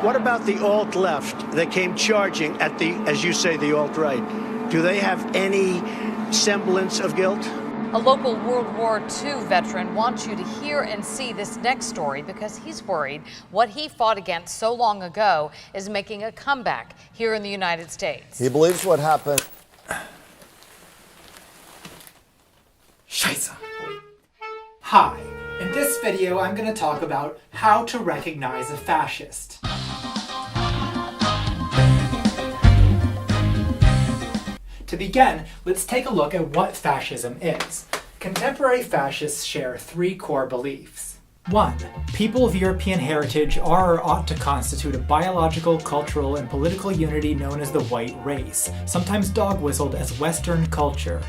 What about the alt-left that came charging at the, as you say, the alt-right? Do they have any semblance of guilt? A local World War II veteran wants you to hear and see this next story because he's worried what he fought against so long ago is making a comeback here in the United States. He believes what happened. Scheiße. Hi, in this video I'm going to talk about how to recognize a fascist. To begin, let's take a look at what fascism is. Contemporary fascists share three core beliefs. 1. People of European heritage are or ought to constitute a biological, cultural, and political unity known as the white race, sometimes dog-whistled as Western culture.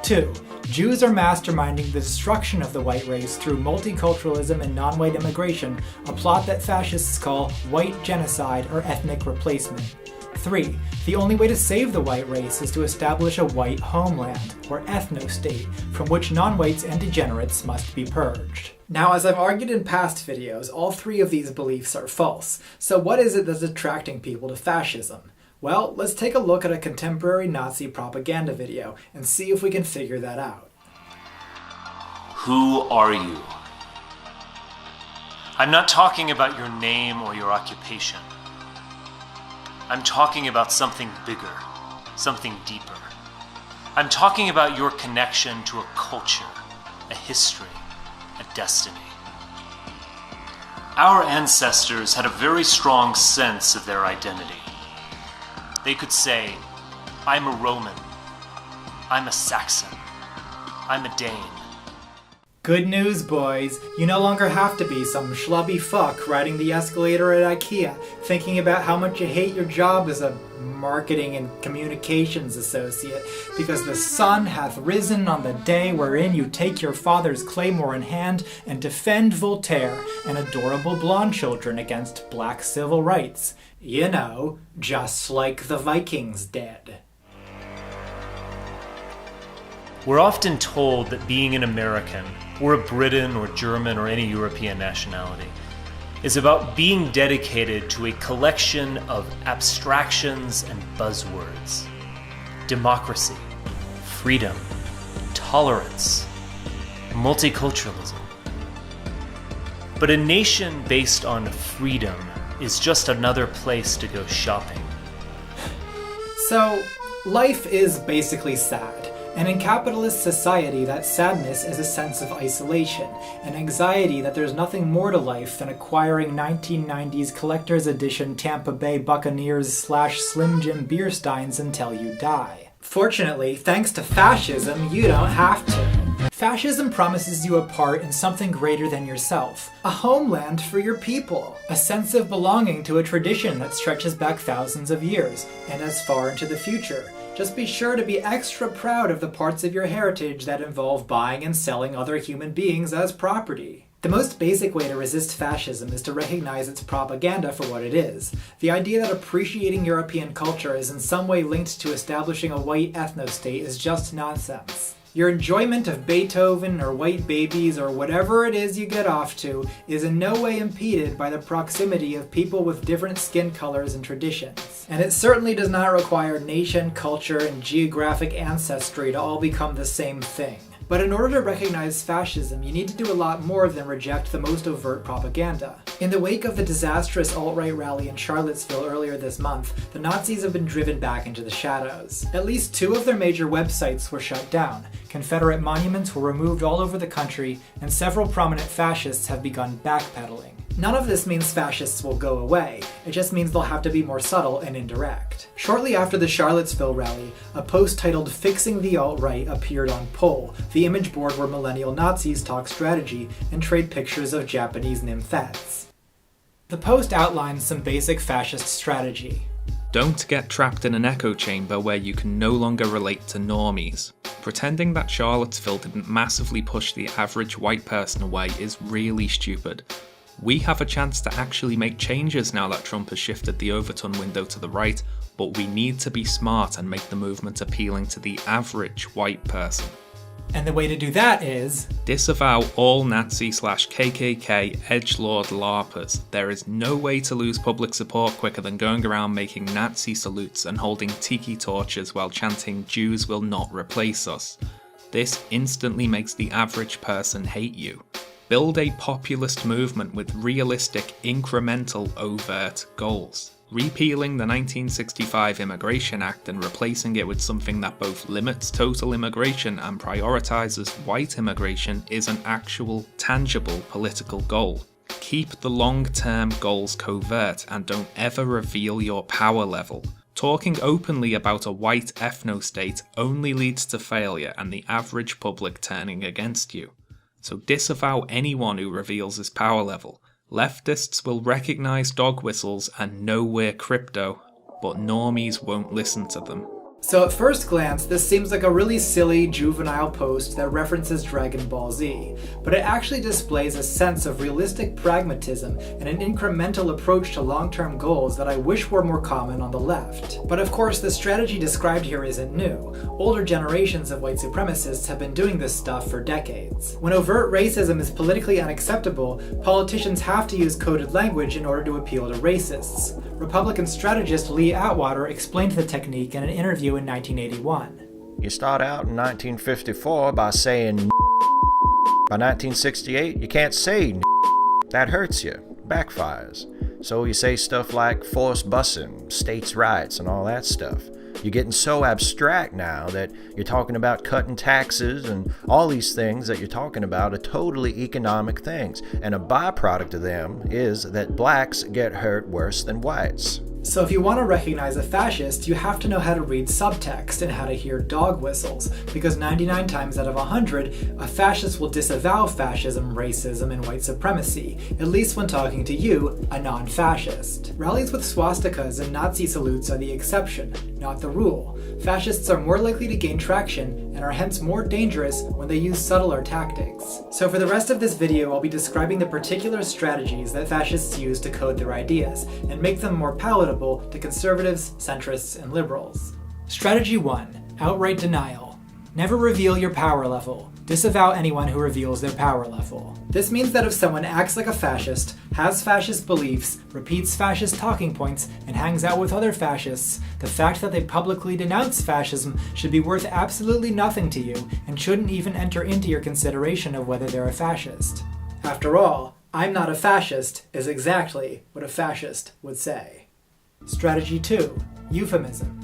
2. Jews are masterminding the destruction of the white race through multiculturalism and non-white immigration, a plot that fascists call white genocide or ethnic replacement. 3. The only way to save the white race is to establish a white homeland, or ethno-state, from which non-whites and degenerates must be purged. Now, as I've argued in past videos, all three of these beliefs are false. So what is it that's attracting people to fascism? Well, let's take a look at a contemporary Nazi propaganda video and see if we can figure that out. Who are you? I'm not talking about your name or your occupation. I'm talking about something bigger, something deeper. I'm talking about your connection to a culture, a history, a destiny. Our ancestors had a very strong sense of their identity. They could say, I'm a Roman, I'm a Saxon, I'm a Dane. Good news, boys. You no longer have to be some schlubby fuck riding the escalator at IKEA, thinking about how much you hate your job as a marketing and communications associate, because the sun hath risen on the day wherein you take your father's claymore in hand and defend Voltaire and adorable blonde children against black civil rights. You know, just like the Vikings did. We're often told that being an American, or a Briton or German or any European nationality, is about being dedicated to a collection of abstractions and buzzwords. Democracy, freedom, tolerance, multiculturalism. But a nation based on freedom is just another place to go shopping. So, life is basically sad. And in capitalist society, that sadness is a sense of isolation, an anxiety that there's nothing more to life than acquiring 1990s collector's edition Tampa Bay Buccaneers / Slim Jim beer steins until you die. Fortunately, thanks to fascism, you don't have to. Fascism promises you a part in something greater than yourself, a homeland for your people, a sense of belonging to a tradition that stretches back thousands of years, and as far into the future. Just be sure to be extra proud of the parts of your heritage that involve buying and selling other human beings as property. The most basic way to resist fascism is to recognize its propaganda for what it is. The idea that appreciating European culture is in some way linked to establishing a white ethno-state is just nonsense. Your enjoyment of Beethoven or white babies or whatever it is you get off to is in no way impeded by the proximity of people with different skin colors and traditions. And it certainly does not require nation, culture, and geographic ancestry to all become the same thing. But in order to recognize fascism, you need to do a lot more than reject the most overt propaganda. In the wake of the disastrous alt-right rally in Charlottesville earlier this month, the Nazis have been driven back into the shadows. At least 2 of their major websites were shut down, Confederate monuments were removed all over the country, and several prominent fascists have begun backpedaling. None of this means fascists will go away, it just means they'll have to be more subtle and indirect. Shortly after the Charlottesville rally, a post titled "Fixing the Alt-Right" appeared on Poll, the image board where millennial Nazis talk strategy and trade pictures of Japanese nymphettes. The post outlines some basic fascist strategy. Don't get trapped in an echo chamber where you can no longer relate to normies. Pretending that Charlottesville didn't massively push the average white person away is really stupid. We have a chance to actually make changes now that Trump has shifted the Overton window to the right, but we need to be smart and make the movement appealing to the average white person. And the way to do that is... disavow all Nazi/KKK edgelord LARPers. There is no way to lose public support quicker than going around making Nazi salutes and holding tiki torches while chanting "Jews will not replace us." This instantly makes the average person hate you. Build a populist movement with realistic, incremental, overt goals. Repealing the 1965 Immigration Act and replacing it with something that both limits total immigration and prioritizes white immigration is an actual, tangible political goal. Keep the long-term goals covert and don't ever reveal your power level. Talking openly about a white ethno-state only leads to failure and the average public turning against you. So disavow anyone who reveals his power level. Leftists will recognise dog whistles and know we're crypto, but normies won't listen to them. So at first glance, this seems like a really silly, juvenile post that references Dragon Ball Z, but it actually displays a sense of realistic pragmatism and an incremental approach to long-term goals that I wish were more common on the left. But of course, the strategy described here isn't new. Older generations of white supremacists have been doing this stuff for decades. When overt racism is politically unacceptable, politicians have to use coded language in order to appeal to racists. Republican strategist Lee Atwater explained the technique in an interview in 1981. You start out in 1954 by saying by 1968 you can't say that hurts you, backfires. So you say stuff like forced busing, states' rights, and all that stuff. You're getting so abstract now that you're talking about cutting taxes and all these things that you're talking about are totally economic things. And a byproduct of them is that blacks get hurt worse than whites. So if you want to recognize a fascist, you have to know how to read subtext and how to hear dog whistles, because 99 times out of 100, a fascist will disavow fascism, racism, and white supremacy, at least when talking to you, a non-fascist. Rallies with swastikas and Nazi salutes are the exception, not the rule. Fascists are more likely to gain traction and are hence more dangerous when they use subtler tactics. So for the rest of this video, I'll be describing the particular strategies that fascists use to code their ideas and make them more palatable to conservatives, centrists, and liberals. Strategy 1. Outright denial. Never reveal your power level. Disavow anyone who reveals their power level. This means that if someone acts like a fascist, has fascist beliefs, repeats fascist talking points, and hangs out with other fascists, the fact that they publicly denounce fascism should be worth absolutely nothing to you and shouldn't even enter into your consideration of whether they're a fascist. After all, "I'm not a fascist" is exactly what a fascist would say. Strategy 2. Euphemism.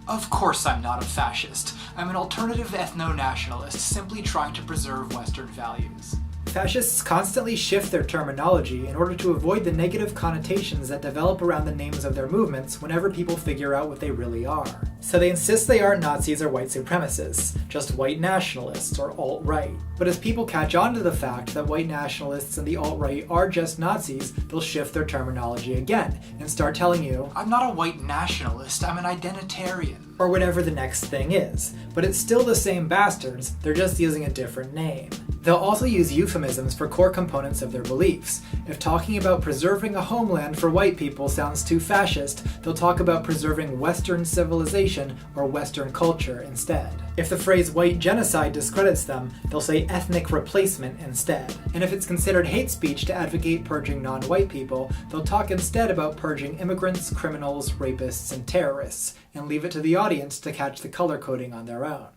Of course I'm not a fascist. I'm an alternative ethno-nationalist simply trying to preserve Western values. Fascists constantly shift their terminology in order to avoid the negative connotations that develop around the names of their movements whenever people figure out what they really are. So they insist they aren't Nazis or white supremacists, just white nationalists or alt-right. But as people catch on to the fact that white nationalists and the alt-right are just Nazis, they'll shift their terminology again and start telling you, "I'm not a white nationalist, I'm an identitarian," or whatever the next thing is. But it's still the same bastards, they're just using a different name. They'll also use euphemisms for core components of their beliefs. If talking about preserving a homeland for white people sounds too fascist, they'll talk about preserving Western civilization or Western culture instead. If the phrase white genocide discredits them, they'll say ethnic replacement instead. And if it's considered hate speech to advocate purging non-white people, they'll talk instead about purging immigrants, criminals, rapists, and terrorists, and leave it to the audience to catch the color coding on their own.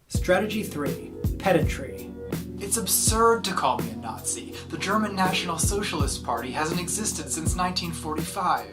Strategy 3. Pedantry. It's absurd to call me a Nazi. The German National Socialist Party hasn't existed since 1945.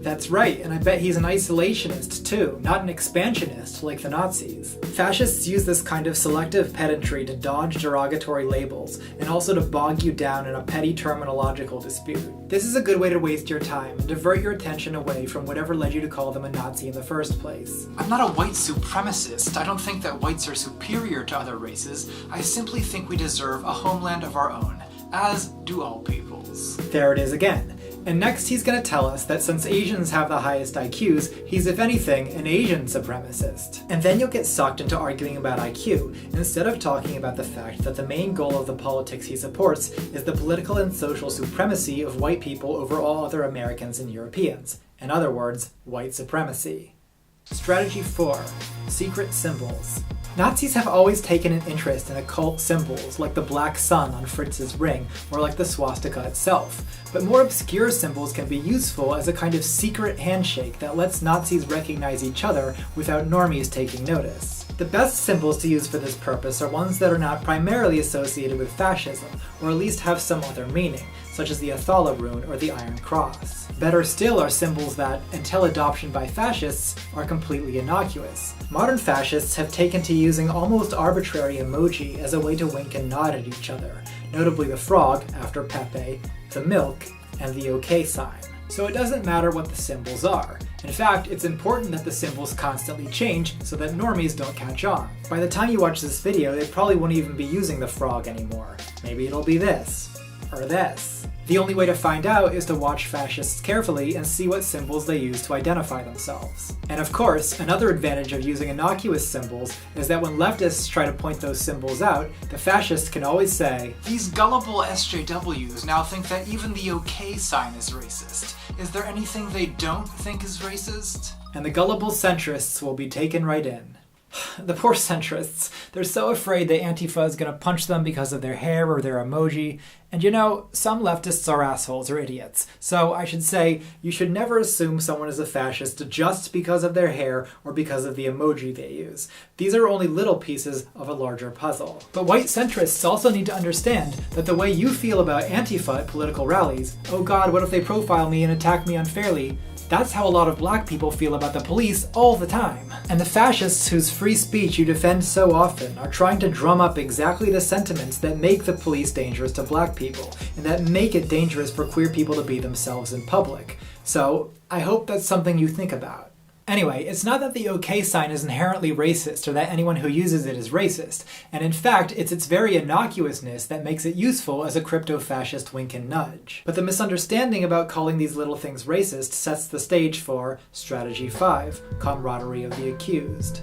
That's right, and I bet he's an isolationist too, not an expansionist like the Nazis. Fascists use this kind of selective pedantry to dodge derogatory labels, and also to bog you down in a petty terminological dispute. This is a good way to waste your time and divert your attention away from whatever led you to call them a Nazi in the first place. I'm not a white supremacist. I don't think that whites are superior to other races. I simply think we deserve a homeland of our own, as do all peoples. There it is again. And next he's going to tell us that since Asians have the highest IQs, he's if anything an Asian supremacist. And then you'll get sucked into arguing about IQ, instead of talking about the fact that the main goal of the politics he supports is the political and social supremacy of white people over all other Americans and Europeans. In other words, white supremacy. Strategy 4. Secret symbols. Nazis have always taken an interest in occult symbols like the black sun on Fritz's ring or like the swastika itself, but more obscure symbols can be useful as a kind of secret handshake that lets Nazis recognize each other without normies taking notice. The best symbols to use for this purpose are ones that are not primarily associated with fascism, or at least have some other meaning, such as the Athala rune or the Iron Cross. Better still are symbols that, until adoption by fascists, are completely innocuous. Modern fascists have taken to using almost arbitrary emoji as a way to wink and nod at each other, notably the frog, after Pepe, the milk, and the OK sign. So it doesn't matter what the symbols are. In fact, it's important that the symbols constantly change so that normies don't catch on. By the time you watch this video, they probably won't even be using the frog anymore. Maybe it'll be this, or this. The only way to find out is to watch fascists carefully and see what symbols they use to identify themselves. And of course, another advantage of using innocuous symbols is that when leftists try to point those symbols out, the fascists can always say, "These gullible SJWs now think that even the OK sign is racist. Is there anything they don't think is racist?" And the gullible centrists will be taken right in. The poor centrists. They're so afraid that Antifa is going to punch them because of their hair or their emoji. And you know, some leftists are assholes or idiots. So I should say, you should never assume someone is a fascist just because of their hair or because of the emoji they use. These are only little pieces of a larger puzzle. But white centrists also need to understand that the way you feel about Antifa at political rallies, oh god, what if they profile me and attack me unfairly, that's how a lot of black people feel about the police all the time. And the fascists whose free speech you defend so often are trying to drum up exactly the sentiments that make the police dangerous to black people, and that make it dangerous for queer people to be themselves in public. So, I hope that's something you think about. Anyway, it's not that the OK sign is inherently racist or that anyone who uses it is racist, and in fact, it's its very innocuousness that makes it useful as a crypto-fascist wink and nudge. But the misunderstanding about calling these little things racist sets the stage for Strategy 5, Camaraderie of the Accused.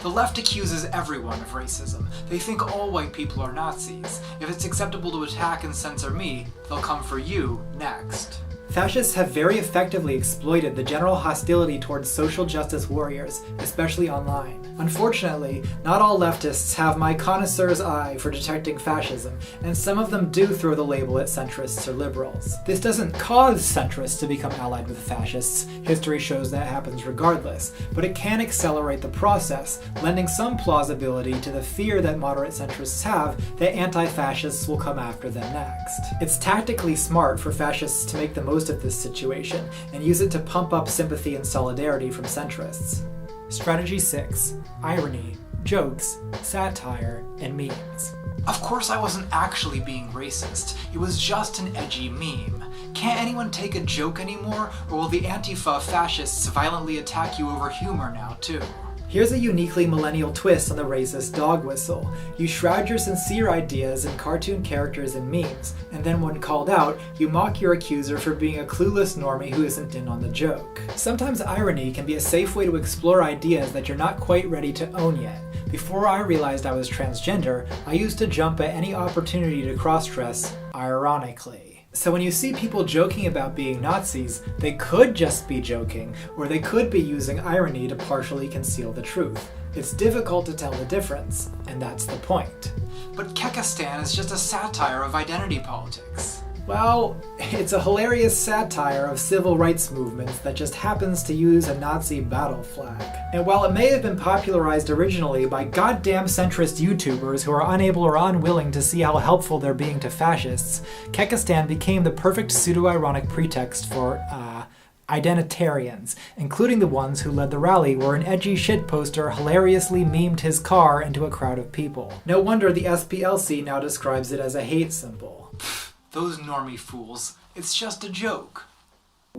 The left accuses everyone of racism. They think all white people are Nazis. If it's acceptable to attack and censor me, they'll come for you next. Fascists have very effectively exploited the general hostility towards social justice warriors, especially online. Unfortunately, not all leftists have my connoisseur's eye for detecting fascism, and some of them do throw the label at centrists or liberals. This doesn't cause centrists to become allied with fascists. History shows that happens regardless, but it can accelerate the process, lending some plausibility to the fear that moderate centrists have that anti-fascists will come after them next. It's tactically smart for fascists to make the most of this situation and use it to pump up sympathy and solidarity from centrists. Strategy 6. Irony, jokes, satire, and memes. Of course I wasn't actually being racist. It was just an edgy meme. Can't anyone take a joke anymore, or will the Antifa fascists violently attack you over humor now too? Here's a uniquely millennial twist on the racist dog whistle. You shroud your sincere ideas in cartoon characters and memes, and then when called out, you mock your accuser for being a clueless normie who isn't in on the joke. Sometimes irony can be a safe way to explore ideas that you're not quite ready to own yet. Before I realized I was transgender, I used to jump at any opportunity to cross-dress ironically. So when you see people joking about being Nazis, they could just be joking, or they could be using irony to partially conceal the truth. It's difficult to tell the difference, and that's the point. But Kekistan is just a satire of identity politics. Well, it's a hilarious satire of civil rights movements that just happens to use a Nazi battle flag. And while it may have been popularized originally by goddamn centrist YouTubers who are unable or unwilling to see how helpful they're being to fascists, Kekistan became the perfect pseudo-ironic pretext for, identitarians, including the ones who led the rally where an edgy shitposter hilariously memed his car into a crowd of people. No wonder the SPLC now describes it as a hate symbol. Those normie fools. It's just a joke.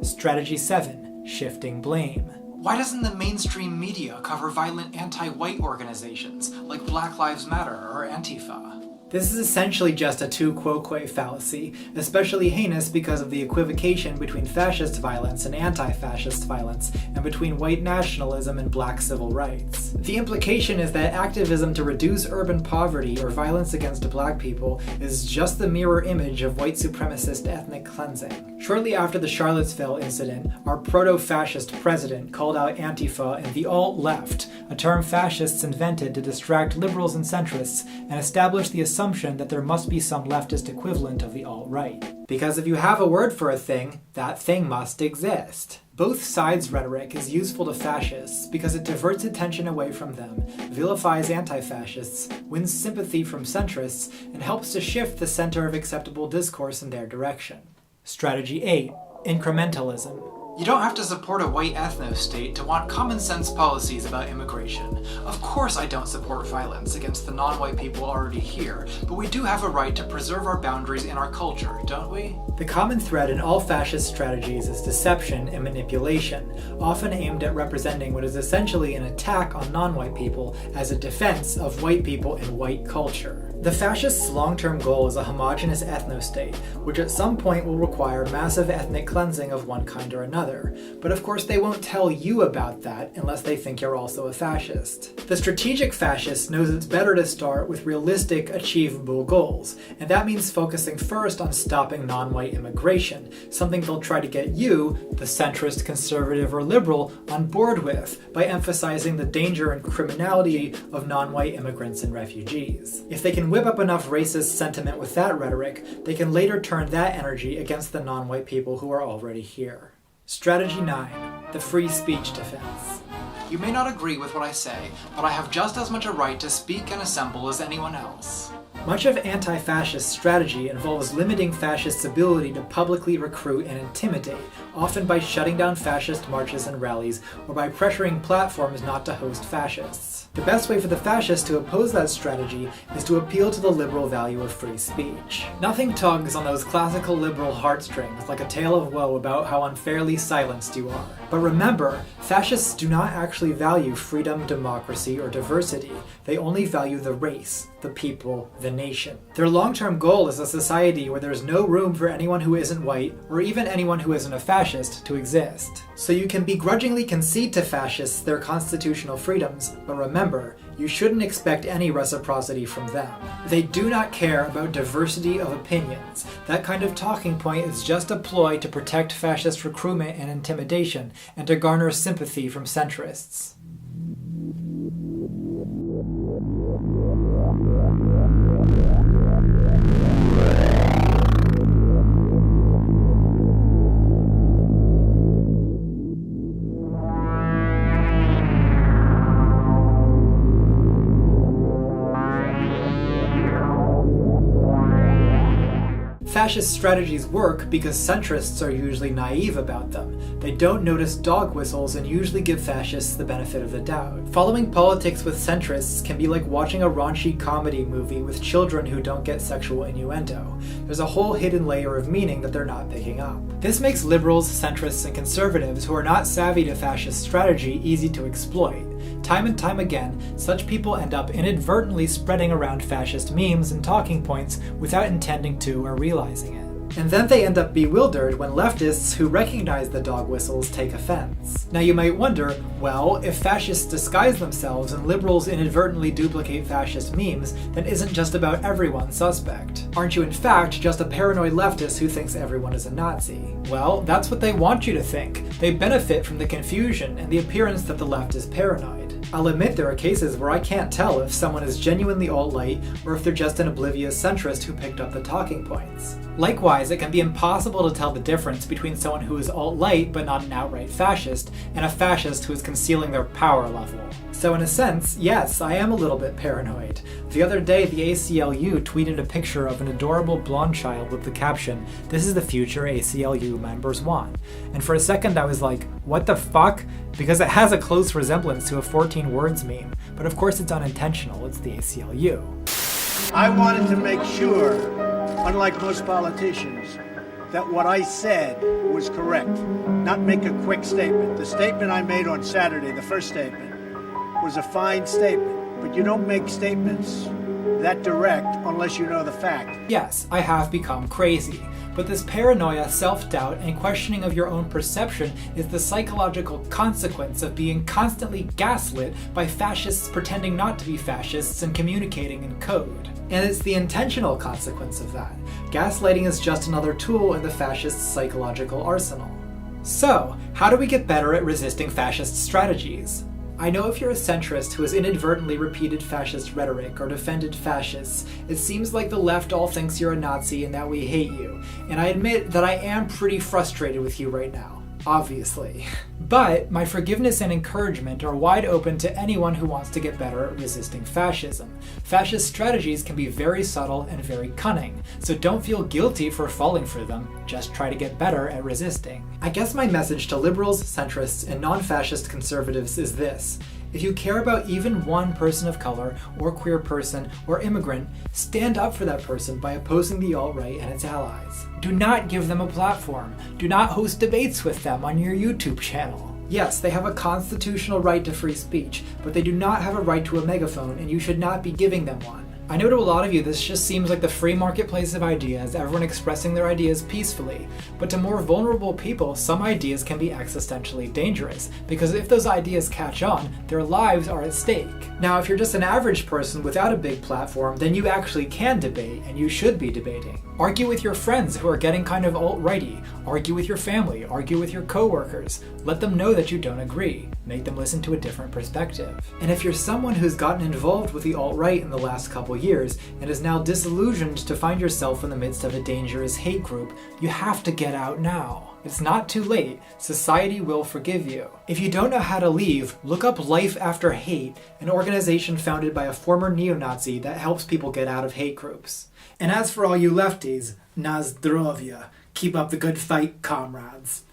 Strategy 7. Shifting blame. Why doesn't the mainstream media cover violent anti-white organizations like Black Lives Matter or Antifa? This is essentially just a tu quoque fallacy, especially heinous because of the equivocation between fascist violence and anti-fascist violence, and between white nationalism and black civil rights. The implication is that activism to reduce urban poverty or violence against black people is just the mirror image of white supremacist ethnic cleansing. Shortly after the Charlottesville incident, our proto-fascist president called out Antifa and the alt-left, a term fascists invented to distract liberals and centrists, and establish the assumption that there must be some leftist equivalent of the alt-right. Because if you have a word for a thing, that thing must exist. Both sides' rhetoric is useful to fascists because it diverts attention away from them, vilifies anti-fascists, wins sympathy from centrists, and helps to shift the center of acceptable discourse in their direction. Strategy 8. Incrementalism. You don't have to support a white ethno-state to want common-sense policies about immigration. Of course I don't support violence against the non-white people already here, but we do have a right to preserve our boundaries in our culture, don't we? The common thread in all fascist strategies is deception and manipulation, often aimed at representing what is essentially an attack on non-white people as a defense of white people and white culture. The fascists' long-term goal is a homogeneous ethno-state, which at some point will require massive ethnic cleansing of one kind or another. But of course they won't tell you about that unless they think you're also a fascist. The strategic fascist knows it's better to start with realistic, achievable goals, and that means focusing first on stopping non-white immigration, something they'll try to get you, the centrist, conservative, or liberal, on board with by emphasizing the danger and criminality of non-white immigrants and refugees. If they can whip up enough racist sentiment with that rhetoric, they can later turn that energy against the non-white people who are already here. Strategy 9. The free speech defense. You may not agree with what I say, but I have just as much a right to speak and assemble as anyone else. Much of anti-fascist strategy involves limiting fascists' ability to publicly recruit and intimidate, often by shutting down fascist marches and rallies, or by pressuring platforms not to host fascists. The best way for the fascists to oppose that strategy is to appeal to the liberal value of free speech. Nothing tugs on those classical liberal heartstrings like a tale of woe about how unfairly silenced you are. But remember, fascists do not actually value freedom, democracy, or diversity. They only value the race, the people, the nation. Their long-term goal is a society where there's no room for anyone who isn't white, or even anyone who isn't a fascist, to exist. So you can begrudgingly concede to fascists their constitutional freedoms, but remember, you shouldn't expect any reciprocity from them. They do not care about diversity of opinions. That kind of talking point is just a ploy to protect fascist recruitment and intimidation, and to garner sympathy from centrists. Fascist strategies work because centrists are usually naive about them. They don't notice dog whistles and usually give fascists the benefit of the doubt. Following politics with centrists can be like watching a raunchy comedy movie with children who don't get sexual innuendo. There's a whole hidden layer of meaning that they're not picking up. This makes liberals, centrists, and conservatives who are not savvy to fascist strategy easy to exploit. Time and time again, such people end up inadvertently spreading around fascist memes and talking points without intending to or realizing it. And then they end up bewildered when leftists who recognize the dog whistles take offense. Now you might wonder, well, if fascists disguise themselves and liberals inadvertently duplicate fascist memes, then isn't just about everyone suspect? Aren't you in fact just a paranoid leftist who thinks everyone is a Nazi? Well, that's what they want you to think. They benefit from the confusion and the appearance that the left is paranoid. I'll admit there are cases where I can't tell if someone is genuinely alt-right or if they're just an oblivious centrist who picked up the talking points. Likewise, it can be impossible to tell the difference between someone who is alt-right but not an outright fascist and a fascist who is concealing their power level. So in a sense, yes, I am a little bit paranoid. The other day, the ACLU tweeted a picture of an adorable blonde child with the caption, "This is the future ACLU members want." And for a second I was like, what the fuck? Because it has a close resemblance to a 14 words meme. But of course it's unintentional, it's the ACLU. I wanted to make sure, unlike most politicians, that what I said was correct, not make a quick statement. The statement I made on Saturday, the first statement, was a fine statement, but you don't make statements that direct unless you know the fact. Yes, I have become crazy. But this paranoia, self-doubt, and questioning of your own perception is the psychological consequence of being constantly gaslit by fascists pretending not to be fascists and communicating in code. And it's the intentional consequence of that. Gaslighting is just another tool in the fascist's psychological arsenal. So, how do we get better at resisting fascist strategies? I know if you're a centrist who has inadvertently repeated fascist rhetoric or defended fascists, it seems like the left all thinks you're a Nazi and that we hate you. And I admit that I am pretty frustrated with you right now, obviously. But my forgiveness and encouragement are wide open to anyone who wants to get better at resisting fascism. Fascist strategies can be very subtle and very cunning, so don't feel guilty for falling for them, just try to get better at resisting. I guess my message to liberals, centrists, and non-fascist conservatives is this. If you care about even one person of color, or queer person, or immigrant, stand up for that person by opposing the alt-right and its allies. Do not give them a platform. Do not host debates with them on your YouTube channel. Yes, they have a constitutional right to free speech, but they do not have a right to a megaphone, and you should not be giving them one. I know to a lot of you this just seems like the free marketplace of ideas, everyone expressing their ideas peacefully, but to more vulnerable people, some ideas can be existentially dangerous, because if those ideas catch on, their lives are at stake. Now, if you're just an average person without a big platform, then you actually can debate, and you should be debating. Argue with your friends who are getting kind of alt-righty, argue with your family, argue with your coworkers. Let them know that you don't agree. Make them listen to a different perspective. And if you're someone who's gotten involved with the alt-right in the last couple years and is now disillusioned to find yourself in the midst of a dangerous hate group, you have to get out now. It's not too late. Society will forgive you. If you don't know how to leave, look up Life After Hate, an organization founded by a former neo-Nazi that helps people get out of hate groups. And as for all you lefties, na zdrovya. Keep up the good fight, comrades.